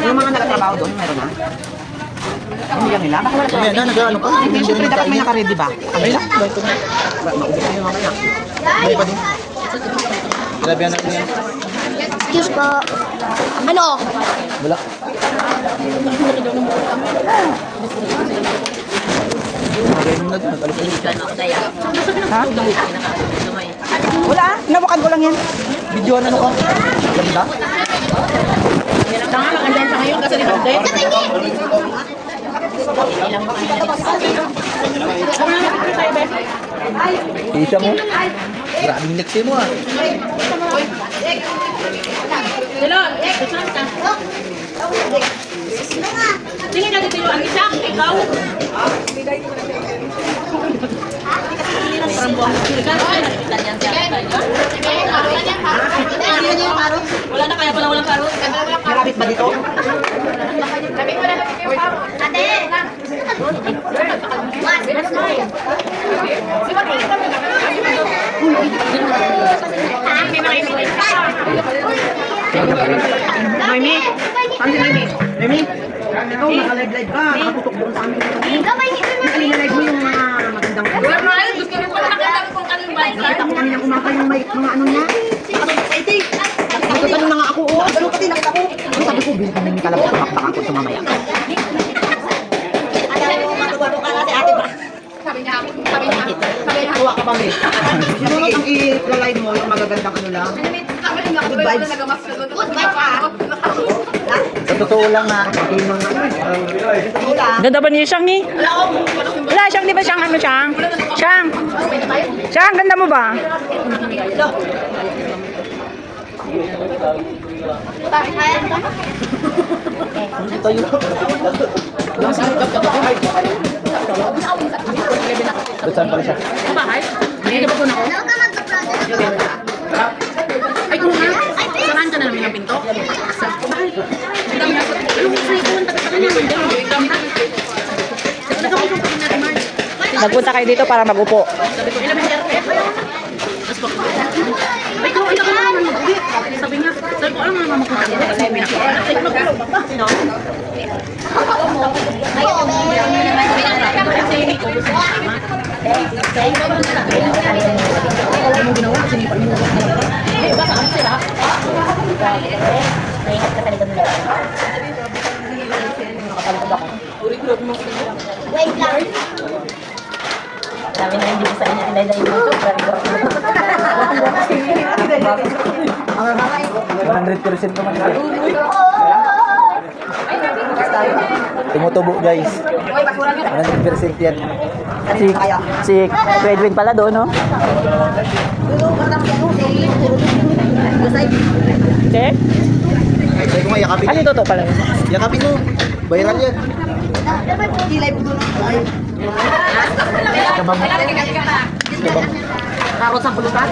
Yung mga nagtatrabaho doon, meron na. Hindi yan nila. Baka wala Ayan na, nag-ano pa. Siyempre, dapat may naka-ready ba? Ay lang, balik ko na. Maubos na yung mamaya. Balik pa din. Grabe yan natin yan. Excuse po. Ano? Wala. Magayon na doon, nag-alis. Ha? Wala, nawakan ko lang yan. Video na ano ko. Ganda. Tanga lang, andan sa ngayon kasi ni Bante. Isa mo. Grabing next mo ah. Tingin natin dito ang isa, ikaw. Wala na kaya pala walang karot. Marabit ba dito? Noemi? Saan si Noemi? Noemi? Ikaw, naka-live-live ka. Nakatutok doon sa amin. Nakalive mo yung mga magandang Gusto mo pa nakita kung ano yung bike. nakita ko kanina umaka yung may mga ano niya. Nakita na nga ako. Oh, ganun pati nakita ko. Ano sabi ko, bilhin kami ni Kalabot. Tumaktakan ko sumamaya. Tuwa ka ba, May? Sinunod ang i-live mo yung magagandang ano lang. Good vibes. Sa totoo lang ha. Ganda ba niya siyang ni? Wala siyang, di ba siyang ano siyang? Siyang! Siyang, ganda mo ba? Saan pala siya? Hindi ba ko na? Ay, kung nga. Saan ka na namin ang pinto? Nagpunta kayo dito para magupo. Sabi ko, ilang meter? Tapos pa. Ay, kung ito ka naman mag-uwi. Sabi nga, sabi ko, alam mo naman makuha dito. Kasi may nakuha. Ay, magulong ba ba? Sino? Kasi hindi ko gusto sama. Alam mo ginawa kasi hindi pa rin mo. Ay, ba saan sila? Wait lang. Sabi na hindi sa inyo tinay-day mo ito. 100% naman siya. Tumutubo guys. 100% yan. Si Edwin pala doon, no? Che? Sabi ko nga, yakapin. Ano ito pala? Yakapin mo. Viral yan. Karot sa pulutan.